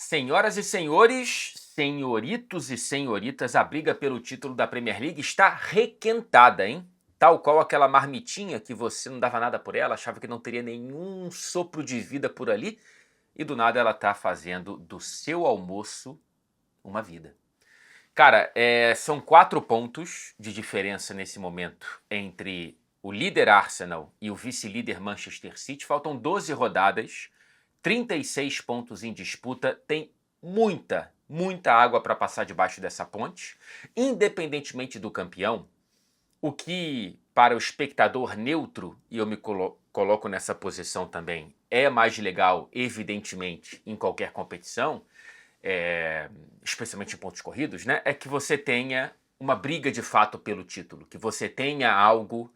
Senhoras e senhores, senhoritos e senhoritas, a briga pelo título da Premier League está requentada, hein? Tal qual aquela marmitinha que você não dava nada por ela, achava que não teria nenhum sopro de vida por ali, e do nada ela tá fazendo do seu almoço uma vida. Cara, são 4 pontos de diferença nesse momento entre o líder Arsenal e o vice-líder Manchester City. Faltam 12 rodadas, 36 pontos em disputa, tem muita água para passar debaixo dessa ponte. Independentemente do campeão, o que para o espectador neutro, e eu me coloco nessa posição também, é mais legal, evidentemente, em qualquer competição, especialmente em pontos corridos, né, é que você tenha uma briga de fato pelo título, que você tenha algo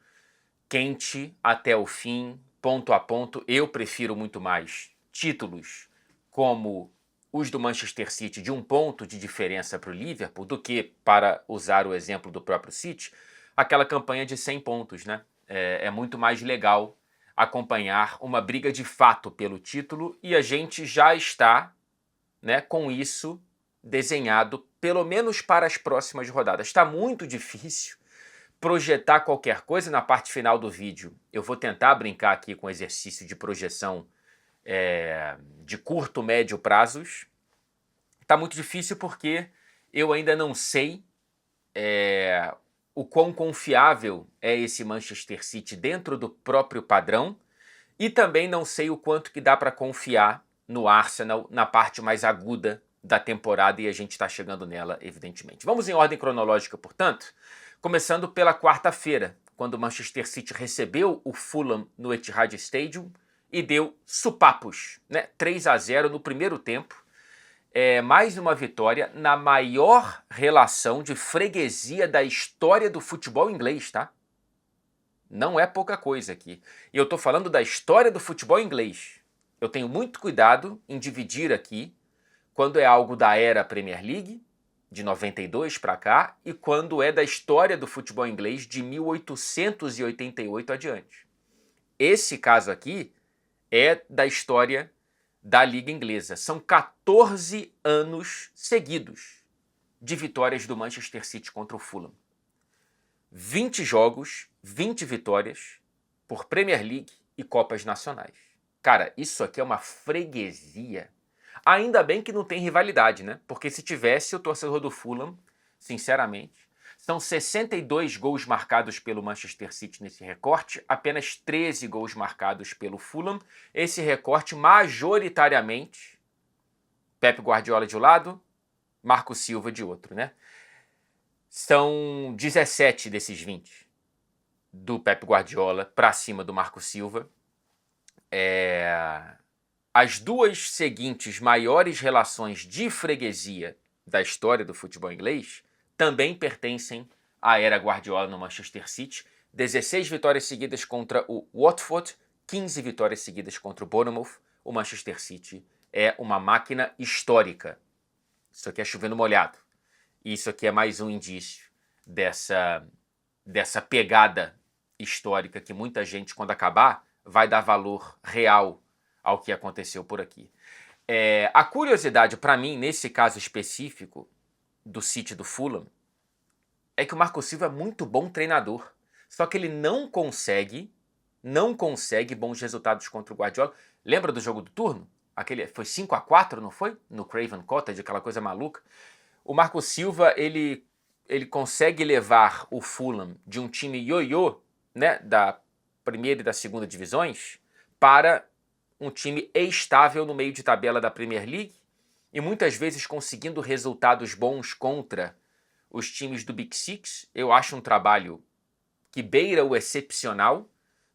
quente até o fim, ponto a ponto. Eu prefiro muito mais títulos como os do Manchester City de 1 ponto de diferença para o Liverpool do que, para usar o exemplo do próprio City, aquela campanha de 100 pontos, né? É muito mais legal acompanhar uma briga de fato pelo título e a gente já está, né, com isso desenhado, pelo menos para as próximas rodadas. Está muito difícil projetar qualquer coisa. Na parte final do vídeo eu vou tentar brincar aqui com exercício de projeção de curto, médio prazos. Está muito difícil porque eu ainda não sei o quão confiável é esse Manchester City dentro do próprio padrão e também não sei o quanto que dá para confiar no Arsenal na parte mais aguda da temporada, e a gente está chegando nela, evidentemente. Vamos em ordem cronológica, portanto, começando pela quarta-feira, quando o Manchester City recebeu o Fulham no Etihad Stadium e deu supapos, né? 3-0 no primeiro tempo. Mais uma vitória na maior relação de freguesia da história do futebol inglês, tá? Não é pouca coisa aqui. E eu tô falando da história do futebol inglês. Eu tenho muito cuidado em dividir aqui quando é algo da era Premier League, de 92 para cá, e quando é da história do futebol inglês de 1888 adiante. Esse caso aqui é da história da Liga Inglesa. São 14 anos seguidos de vitórias do Manchester City contra o Fulham. 20 jogos, 20 vitórias por Premier League e Copas Nacionais. Cara, isso aqui é uma freguesia. Ainda bem que não tem rivalidade, né? Porque se tivesse, o torcedor do Fulham, sinceramente, são 62 gols marcados pelo Manchester City nesse recorte, apenas 13 gols marcados pelo Fulham. Esse recorte majoritariamente, Pep Guardiola de um lado, Marco Silva de outro, né? São 17 desses 20 do Pep Guardiola para cima do Marco Silva. As duas seguintes maiores relações de freguesia da história do futebol inglês também pertencem à era Guardiola no Manchester City. 16 vitórias seguidas contra o Watford, 15 vitórias seguidas contra o Bournemouth. O Manchester City é uma máquina histórica. Isso aqui é chovendo molhado. E isso aqui é mais um indício dessa pegada histórica que muita gente, quando acabar, vai dar valor real ao que aconteceu por aqui. A curiosidade para mim, nesse caso específico do City do Fulham, é que o Marco Silva é muito bom treinador, só que ele não consegue bons resultados contra o Guardiola. Lembra do jogo do turno? Aquele foi 5-4, não foi? No Craven Cottage, aquela coisa maluca. O Marco Silva, ele consegue levar o Fulham de um time ioiô, né, da primeira e da segunda divisões, para um time estável no meio de tabela da Premier League e muitas vezes conseguindo resultados bons contra os times do Big Six. Eu acho um trabalho que beira o excepcional,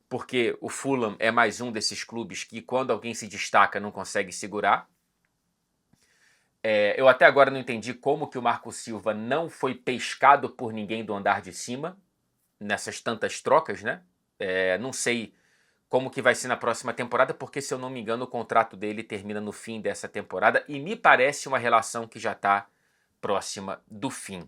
porque o Fulham é mais um desses clubes que, quando alguém se destaca, não consegue segurar. Eu até agora não entendi como que o Marco Silva não foi pescado por ninguém do andar de cima nessas tantas trocas, né? Não sei como que vai ser na próxima temporada, porque, se eu não me engano, o contrato dele termina no fim dessa temporada e me parece uma relação que já está próxima do fim.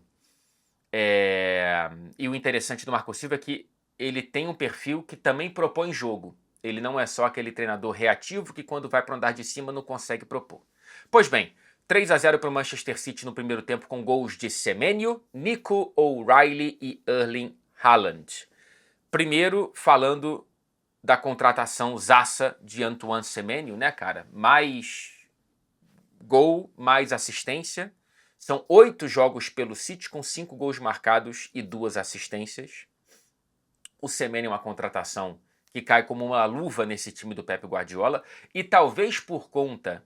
E o interessante do Marco Silva é que ele tem um perfil que também propõe jogo. Ele não é só aquele treinador reativo que, quando vai para o andar de cima, não consegue propor. Pois bem, 3-0 para o Manchester City no primeiro tempo com gols de Semenyo, Nico O'Reilly e Erling Haaland. Primeiro, falando da contratação zaça de Antoine Semenyo, né, cara? Mais gol, mais assistência. São 8 jogos pelo City com 5 gols marcados e 2 assistências. O Semenyo é uma contratação que cai como uma luva nesse time do Pep Guardiola e talvez por conta...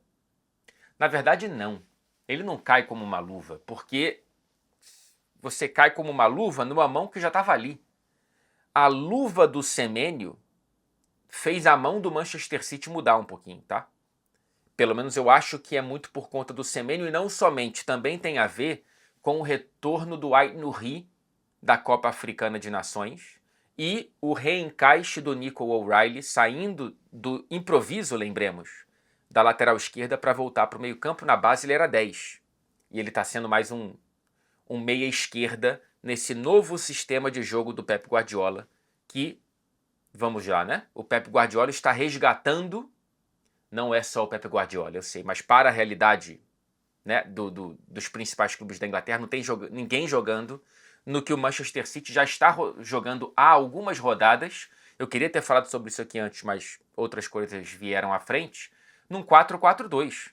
Na verdade, não. Ele não cai como uma luva, porque você cai como uma luva numa mão que já estava ali. A luva do Semenyo fez a mão do Manchester City mudar um pouquinho, tá? Pelo menos eu acho que é muito por conta do Semenyo e não somente, também tem a ver com o retorno do Aït-Nouri da Copa Africana de Nações e o reencaixe do Nico O'Reilly saindo do improviso, lembremos, da lateral esquerda para voltar para o meio campo. Na base ele era 10 e ele está sendo mais um meia esquerda nesse novo sistema de jogo do Pep Guardiola que, vamos lá, né? O Pep Guardiola está resgatando, não é só o Pep Guardiola, eu sei, mas para a realidade, né, dos principais clubes da Inglaterra, não tem ninguém jogando no que o Manchester City já está jogando há algumas rodadas. Eu queria ter falado sobre isso aqui antes, mas outras coisas vieram à frente. Num 4-4-2.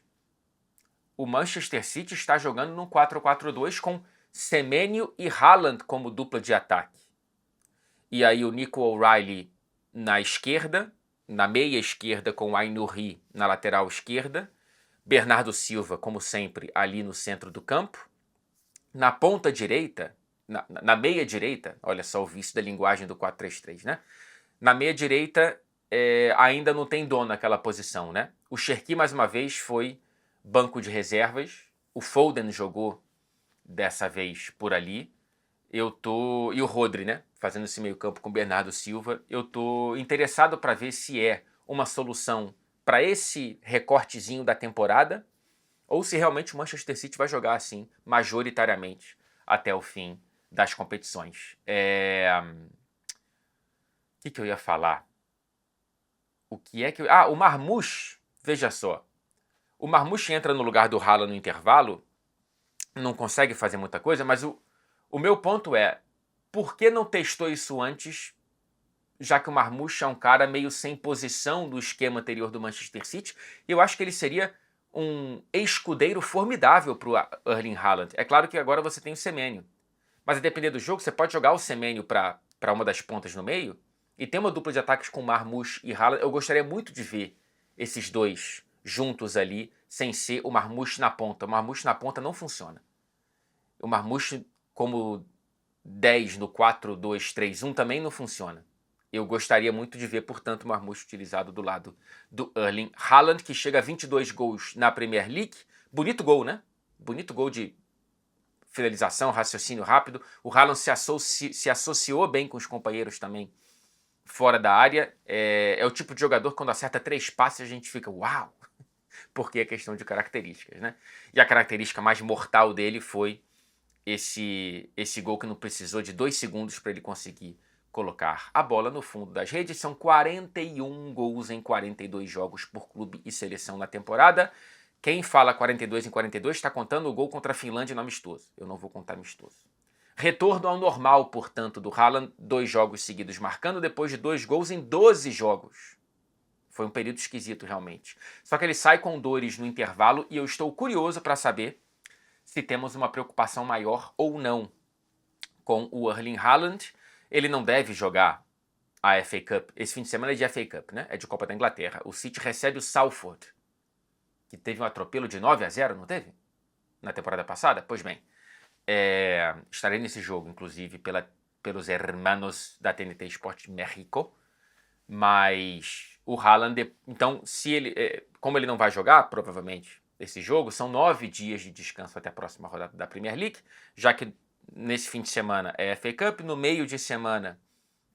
O Manchester City está jogando num 4-4-2 com Semenyo e Haaland como dupla de ataque. E aí o Nico O'Reilly na esquerda, na meia esquerda com o Aït-Nouri na lateral esquerda, Bernardo Silva, como sempre, ali no centro do campo. Na ponta direita, na meia direita, olha só o vício da linguagem do 4-3-3, né? Na meia direita ainda não tem dono naquela posição, né? O Cherki, mais uma vez, foi banco de reservas. O Foden jogou dessa vez por ali. E o Rodri, né? Fazendo esse meio campo com o Bernardo Silva. Eu tô interessado para ver se é uma solução para esse recortezinho da temporada ou se realmente o Manchester City vai jogar assim, majoritariamente, até o fim das competições. O que eu ia falar? O que é que... o Marmoush, veja só. O Marmoush entra no lugar do Haaland no intervalo, não consegue fazer muita coisa, mas o meu ponto é, por que não testou isso antes, já que o Marmoush é um cara meio sem posição do esquema anterior do Manchester City? Eu acho que ele seria um escudeiro formidável para o Erling Haaland. É claro que agora você tem o Semenyo, mas a depender do jogo, você pode jogar o Semenyo para uma das pontas no meio e ter uma dupla de ataques com Marmoush e Haaland. Eu gostaria muito de ver esses dois juntos ali, sem ser o Marmoush na ponta. O Marmoush na ponta não funciona. O Marmoush como 10 no 4-2-3-1 também não funciona. Eu gostaria muito de ver, portanto, o Marmoush utilizado do lado do Erling Haaland, que chega a 22 gols na Premier League. Bonito gol, né? Bonito gol de finalização, raciocínio rápido. O Haaland se associou bem com os companheiros também fora da área. É o tipo de jogador que quando acerta 3 passes a gente fica uau! Porque é questão de características, né? E a característica mais mortal dele foi esse gol que não precisou de 2 segundos para ele conseguir colocar a bola no fundo das redes. São 41 gols em 42 jogos por clube e seleção na temporada. Quem fala 42 em 42 está contando o gol contra a Finlândia no amistoso. Eu não vou contar amistoso. Retorno ao normal, portanto, do Haaland. 2 jogos seguidos marcando depois de 2 gols em 12 jogos. Foi um período esquisito, realmente. Só que ele sai com dores no intervalo e eu estou curioso para saber se temos uma preocupação maior ou não com o Erling Haaland. Ele não deve jogar a FA Cup. Esse fim de semana é de FA Cup, né? É de Copa da Inglaterra. O City recebe o Salford, que teve um atropelo de 9-0, não teve? Na temporada passada? Pois bem, estarei nesse jogo, inclusive, pelos hermanos da TNT Sport México. Mas o Haaland, então, como ele não vai jogar, provavelmente, esse jogo, são 9 dias de descanso até a próxima rodada da Premier League, já que nesse fim de semana é a FA Cup, no meio de semana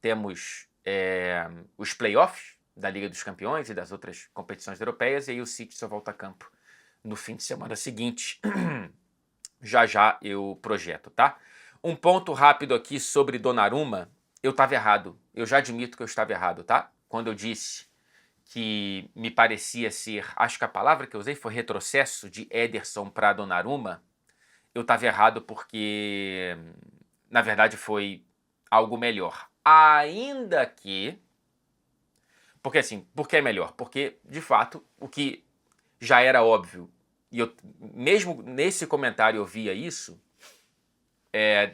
temos os playoffs da Liga dos Campeões e das outras competições europeias, e aí o City só volta a campo no fim de semana seguinte. Já eu projeto, tá? Um ponto rápido aqui sobre Donnarumma. Eu estava errado. Eu já admito que eu estava errado, tá? Quando eu disse que me parecia ser, acho que a palavra que eu usei foi retrocesso de Ederson para Donnarumma, eu estava errado porque, na verdade, foi algo melhor. Ainda que... Porque assim, por que é melhor? Porque, de fato, o que já era óbvio, e eu mesmo nesse comentário eu via isso,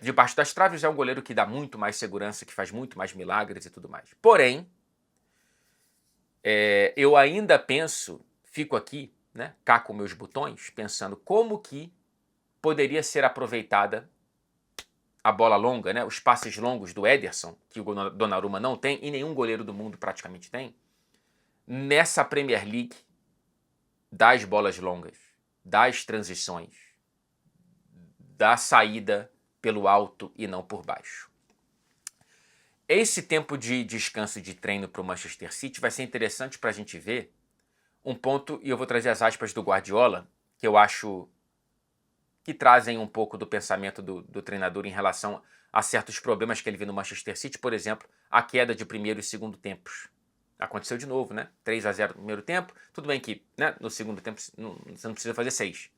debaixo das traves é um goleiro que dá muito mais segurança, que faz muito mais milagres e tudo mais. Porém, eu ainda penso, fico aqui, né, cá com meus botões, pensando como que poderia ser aproveitada a bola longa, né, os passes longos do Ederson, que o Donnarumma não tem, e nenhum goleiro do mundo praticamente tem, nessa Premier League das bolas longas, das transições, da saída pelo alto e não por baixo. Esse tempo de descanso e de treino para o Manchester City vai ser interessante para a gente ver um ponto, e eu vou trazer as aspas do Guardiola, que eu acho que trazem um pouco do pensamento do treinador em relação a certos problemas que ele viu no Manchester City, por exemplo, a queda de primeiro e segundo tempos. Aconteceu de novo, né? 3-0 no primeiro tempo, tudo bem que, né, no segundo tempo você não precisa fazer 6,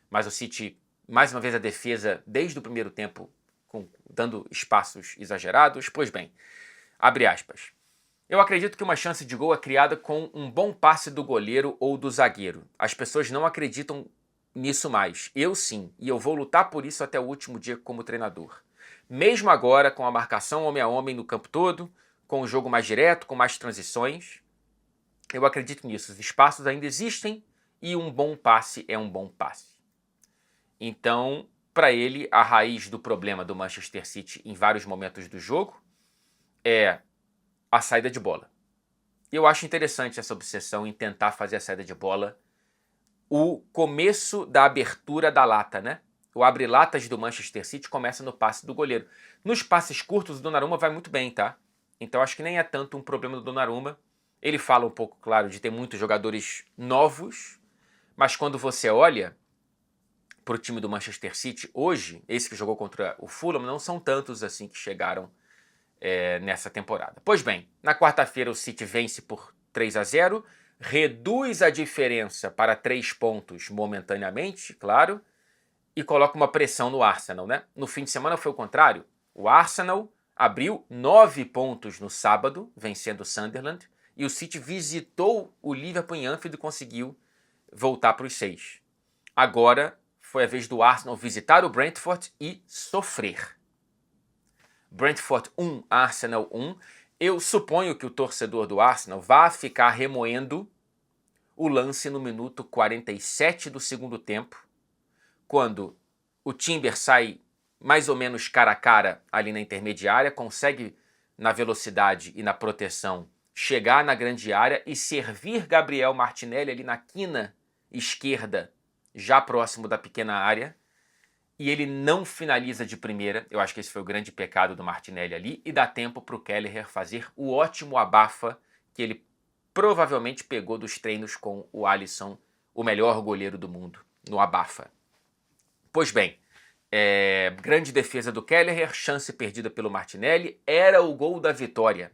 mas o City, mais uma vez a defesa, desde o primeiro tempo, dando espaços exagerados. Pois bem, abre aspas. Eu acredito que uma chance de gol é criada com um bom passe do goleiro ou do zagueiro. As pessoas não acreditam nisso mais. Eu sim, e eu vou lutar por isso até o último dia como treinador. Mesmo agora, com a marcação homem a homem no campo todo, com o jogo mais direto, com mais transições, eu acredito nisso. Os espaços ainda existem e um bom passe é um bom passe. Então, para ele, a raiz do problema do Manchester City em vários momentos do jogo é a saída de bola. Eu acho interessante essa obsessão em tentar fazer a saída de bola o começo da abertura da lata, né? O abre-latas do Manchester City começa no passe do goleiro. Nos passes curtos, o Donnarumma vai muito bem, tá? Então acho que nem é tanto um problema do Donnarumma. Ele fala um pouco, claro, de ter muitos jogadores novos, mas quando você olha para o time do Manchester City hoje, esse que jogou contra o Fulham, não são tantos assim que chegaram nessa temporada. Pois bem, na quarta-feira o City vence por 3-0, reduz a diferença para 3 pontos momentaneamente, claro, e coloca uma pressão no Arsenal, né? No fim de semana foi o contrário. O Arsenal abriu 9 pontos no sábado, vencendo o Sunderland, e o City visitou o Liverpool em Anfield e conseguiu voltar para os 6. Agora foi a vez do Arsenal visitar o Brentford e sofrer. Brentford 1, Arsenal 1. Eu suponho que o torcedor do Arsenal vá ficar remoendo o lance no minuto 47 do segundo tempo, quando o Timber sai mais ou menos cara a cara ali na intermediária, consegue na velocidade e na proteção chegar na grande área e servir Gabriel Martinelli ali na quina esquerda, já próximo da pequena área, e ele não finaliza de primeira. Eu acho que esse foi o grande pecado do Martinelli ali, e dá tempo para o Kelleher fazer o ótimo abafa que ele provavelmente pegou dos treinos com o Alisson, o melhor goleiro do mundo, no abafa. Pois bem, grande defesa do Kelleher, chance perdida pelo Martinelli, era o gol da vitória.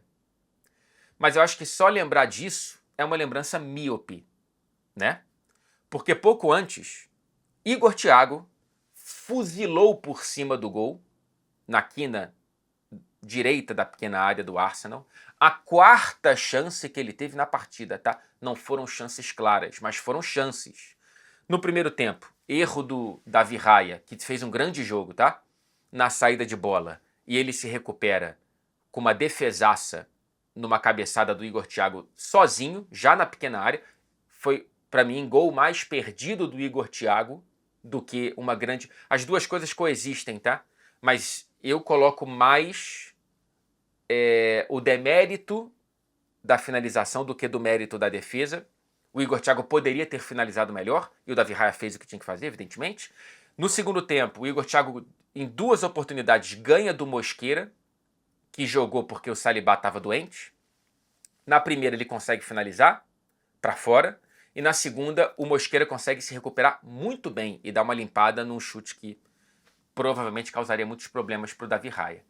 Mas eu acho que só lembrar disso é uma lembrança míope, né? Porque pouco antes, Igor Thiago fuzilou por cima do gol, na quina direita da pequena área do Arsenal, a quarta chance que ele teve na partida, tá? Não foram chances claras, mas foram chances. No primeiro tempo, erro do Davi Raya, que fez um grande jogo, tá? Na saída de bola, e ele se recupera com uma defesaça numa cabeçada do Igor Thiago sozinho, já na pequena área. Foi, para mim, gol mais perdido do Igor Thiago do que uma grande... As duas coisas coexistem, tá? Mas eu coloco mais o demérito da finalização do que do mérito da defesa. O Igor Thiago poderia ter finalizado melhor, e o Davi Raya fez o que tinha que fazer, evidentemente. No segundo tempo, o Igor Thiago, em 2 oportunidades, ganha do Mosquera, que jogou porque o Saliba estava doente. Na primeira ele consegue finalizar para fora, e na segunda o Mosquera consegue se recuperar muito bem e dar uma limpada num chute que provavelmente causaria muitos problemas para o Davi Raya.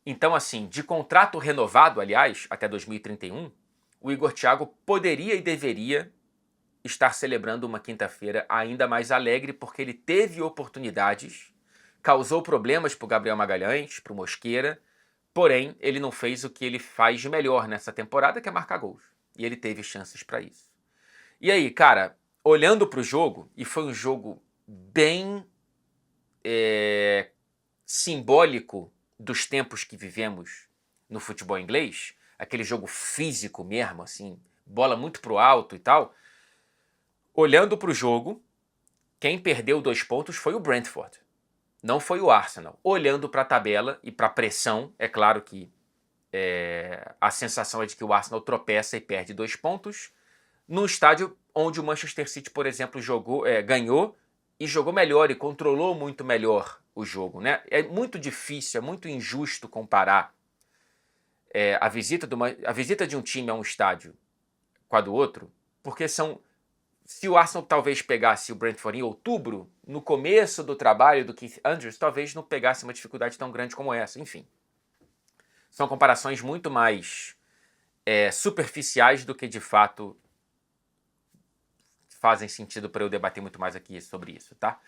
Então, assim, de contrato renovado, aliás, até 2031, o Igor Thiago poderia e deveria estar celebrando uma quinta-feira ainda mais alegre, porque ele teve oportunidades, causou problemas para o Gabriel Magalhães, para o Mosqueira, porém ele não fez o que ele faz de melhor nessa temporada, que é marcar gols. E ele teve chances para isso. E aí, cara, olhando para o jogo, e foi um jogo bem simbólico dos tempos que vivemos no futebol inglês, aquele jogo físico mesmo, assim, bola muito pro alto e tal. Olhando para o jogo, quem perdeu 2 pontos foi o Brentford, não foi o Arsenal. Olhando para a tabela e para a pressão, é claro que a sensação é de que o Arsenal tropeça e perde 2 pontos num estádio onde o Manchester City, por exemplo, ganhou e jogou melhor e controlou muito melhor o jogo, né? É muito difícil, é muito injusto comparar a visita de um time a um estádio com a do outro, porque se o Arsenal talvez pegasse o Brentford em outubro, no começo do trabalho do Keith Andrews, talvez não pegasse uma dificuldade tão grande como essa. Enfim, são comparações muito mais superficiais do que de fato fazem sentido para eu debater muito mais aqui sobre isso, tá?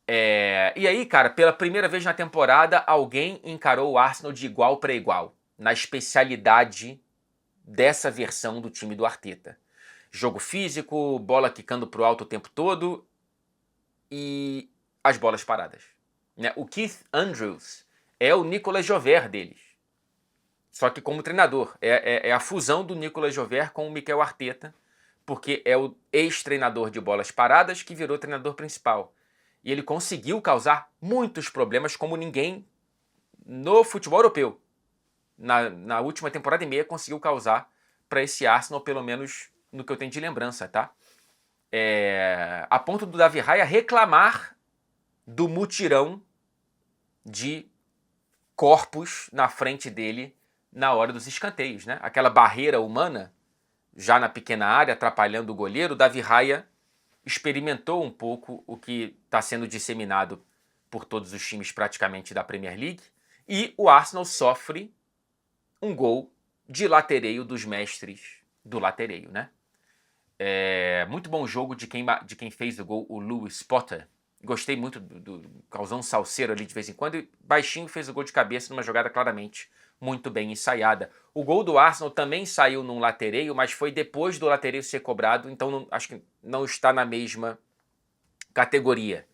E aí, cara, pela primeira vez na temporada, alguém encarou o Arsenal de igual para igual, na especialidade dessa versão do time do Arteta. Jogo físico, bola quicando pro alto o tempo todo e as bolas paradas, né? O Keith Andrews é o Nicolas Jover deles, só que como treinador. É a fusão do Nicolas Jover com o Mikel Arteta, porque é o ex-treinador de bolas paradas que virou treinador principal. E ele conseguiu causar muitos problemas como ninguém no futebol europeu. Na última temporada e meia conseguiu causar para esse Arsenal, pelo menos no que eu tenho de lembrança, tá? A ponto do Davi Raya reclamar do mutirão de corpos na frente dele na hora dos escanteios, né? Aquela barreira humana já na pequena área atrapalhando o goleiro. O Davi Raya experimentou um pouco o que está sendo disseminado por todos os times praticamente da Premier League, e o Arsenal sofre um gol de latereio dos mestres do latereio, né? Muito bom jogo de quem fez o gol, o Lewis Potter. Gostei muito causou um salseiro ali de vez em quando, e baixinho fez o gol de cabeça numa jogada claramente muito bem ensaiada. O gol do Arsenal também saiu num latereio, mas foi depois do latereio ser cobrado, então acho que não está na mesma categoria.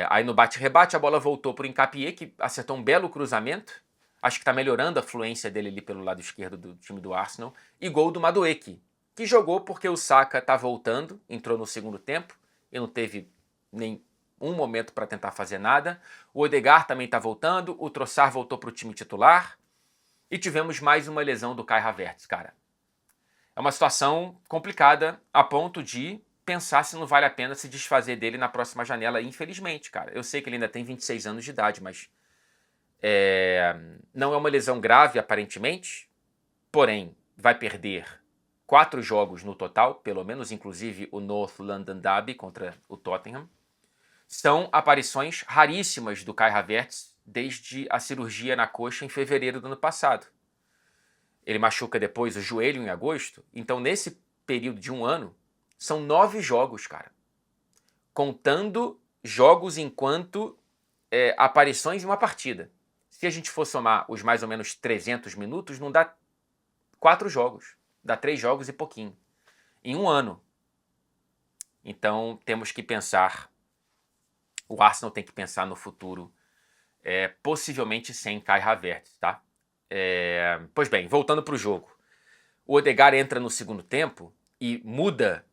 Aí no bate-rebate a bola voltou para o Hincapié, que acertou um belo cruzamento. Acho que está melhorando a fluência dele ali pelo lado esquerdo do time do Arsenal. E gol do Madueke, que jogou porque o Saka está voltando, entrou no segundo tempo e não teve nem um momento para tentar fazer nada. O Odegaard também está voltando, o Trossard voltou para o time titular e tivemos mais uma lesão do Kai Havertz, cara. É uma situação complicada a ponto de pensar se não vale a pena se desfazer dele na próxima janela, infelizmente, cara. Eu sei que ele ainda tem 26 anos de idade, mas não é uma lesão grave, aparentemente, porém vai perder 4 jogos no total, pelo menos, inclusive o North London Derby contra o Tottenham. São aparições raríssimas do Kai Havertz desde a cirurgia na coxa em fevereiro do ano passado. Ele machuca depois o joelho em agosto, então nesse período de um ano, são 9 jogos, cara. Contando jogos enquanto aparições em uma partida. Se a gente for somar os mais ou menos 300 minutos, não dá 4 jogos. Dá 3 jogos e pouquinho. Em um ano. Então temos que pensar, o Arsenal tem que pensar no futuro, possivelmente sem Kai Havertz, tá? Pois bem, voltando para o jogo. O Odegaard entra no segundo tempo e muda.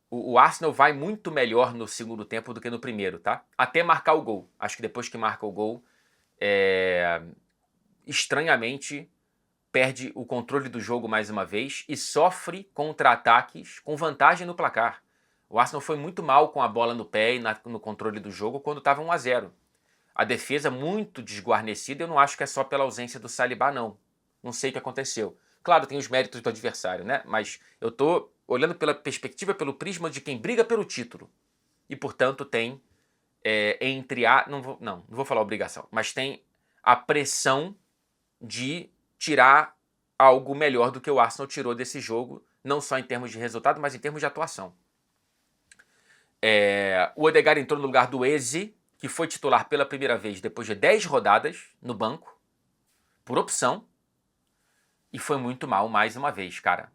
O Arsenal vai muito melhor no segundo tempo do que no primeiro, tá? Até marcar o gol. Acho que depois que marca o gol, estranhamente perde o controle do jogo mais uma vez e sofre contra-ataques com vantagem no placar. O Arsenal foi muito mal com a bola no pé e no controle do jogo quando estava 1-0. A defesa muito desguarnecida, eu não acho que é só pela ausência do Saliba, não. Não sei o que aconteceu. Claro, tem os méritos do adversário, né? Mas eu tô olhando pela perspectiva, pelo prisma de quem briga pelo título. E, portanto, tem não vou falar obrigação, mas tem a pressão de tirar algo melhor do que o Arsenal tirou desse jogo, não só em termos de resultado, mas em termos de atuação. O Odegaard entrou no lugar do Eze, que foi titular pela primeira vez depois de 10 rodadas no banco, por opção, e foi muito mal mais uma vez, cara.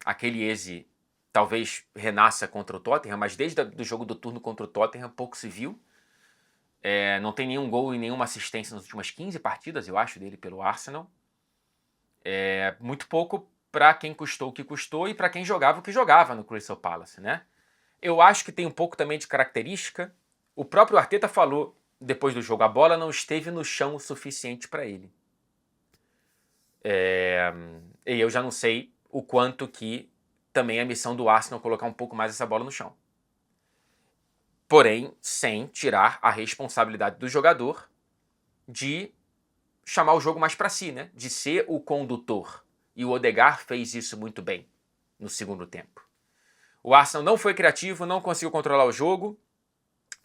Aquele Eze talvez renasça contra o Tottenham, mas desde o jogo do turno contra o Tottenham pouco se viu. Não tem nenhum gol e nenhuma assistência nas últimas 15 partidas, eu acho, dele pelo Arsenal. Muito pouco para quem custou o que custou e para quem jogava o que jogava no Crystal Palace, né? Eu acho que tem um pouco também de característica. O próprio Arteta falou depois do jogo, a bola não esteve no chão o suficiente para ele. E eu já não sei o quanto que também é a missão do Arsenal colocar um pouco mais essa bola no chão. Porém, sem tirar a responsabilidade do jogador de chamar o jogo mais para si, né? De ser o condutor. E o Odegaard fez isso muito bem no segundo tempo. O Arsenal não foi criativo, não conseguiu controlar o jogo,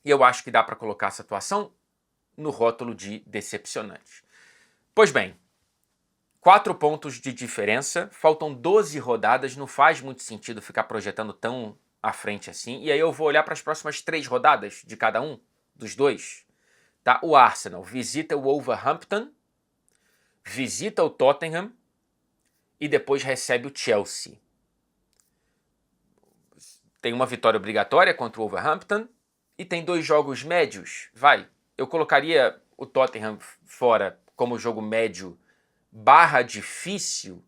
e eu acho que dá para colocar essa atuação no rótulo de decepcionante. Pois bem, 4 pontos de diferença, faltam 12 rodadas, não faz muito sentido ficar projetando tão à frente assim, e aí eu vou olhar para as próximas 3 rodadas de cada um, dos dois. Tá? O Arsenal visita o Wolverhampton, visita o Tottenham e depois recebe o Chelsea. Tem uma vitória obrigatória contra o Wolverhampton e tem 2 jogos médios. Eu colocaria o Tottenham fora como jogo médio / difícil,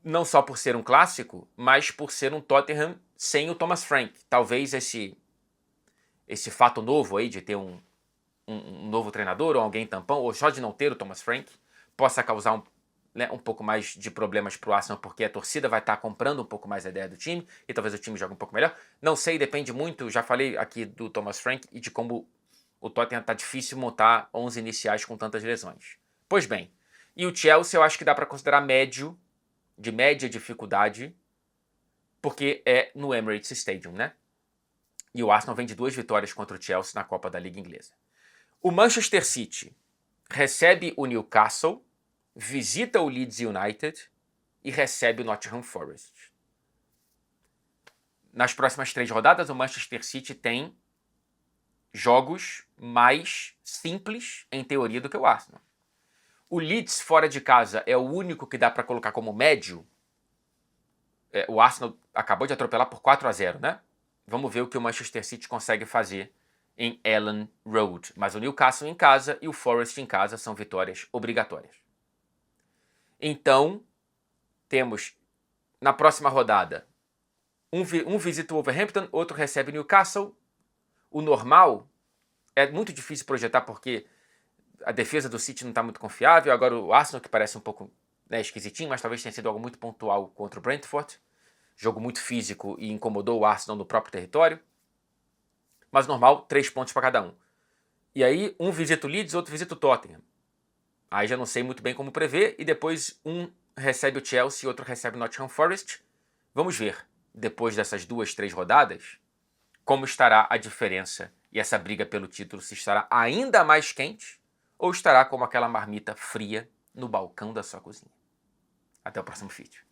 não só por ser um clássico, mas por ser um Tottenham sem o Thomas Frank. Talvez esse fato novo aí de ter um novo treinador ou alguém tampão, ou só de não ter o Thomas Frank, possa causar um pouco mais de problemas para o Arsenal, porque a torcida vai estar comprando um pouco mais a ideia do time, e talvez o time jogue um pouco melhor. Não sei, depende muito, já falei aqui do Thomas Frank e de como o Tottenham está difícil montar 11 iniciais com tantas lesões. Pois bem, e o Chelsea eu acho que dá para considerar médio, de média dificuldade, porque é no Emirates Stadium, né? E o Arsenal vem de 2 vitórias contra o Chelsea na Copa da Liga Inglesa. O Manchester City recebe o Newcastle, visita o Leeds United e recebe o Nottingham Forest. Nas próximas 3 rodadas, o Manchester City tem jogos mais simples, em teoria, do que o Arsenal. O Leeds, fora de casa, é o único que dá para colocar como médio. O Arsenal acabou de atropelar por 4-0, né? Vamos ver o que o Manchester City consegue fazer em Ellen Road. Mas o Newcastle em casa e o Forest em casa são vitórias obrigatórias. Então, temos na próxima rodada um visita o Wolverhampton, outro recebe o Newcastle. O normal é muito difícil projetar porque a defesa do City não está muito confiável. Agora o Arsenal, que parece um pouco esquisitinho, mas talvez tenha sido algo muito pontual contra o Brentford. Jogo muito físico e incomodou o Arsenal no próprio território. Mas normal, 3 pontos para cada um. E aí, um visita o Leeds, outro visita o Tottenham. Aí já não sei muito bem como prever. E depois um recebe o Chelsea e outro recebe o Nottingham Forest. Vamos ver, depois dessas 2, 3 rodadas, como estará a diferença e essa briga pelo título, se estará ainda mais quente ou estará como aquela marmita fria no balcão da sua cozinha. Até o próximo vídeo.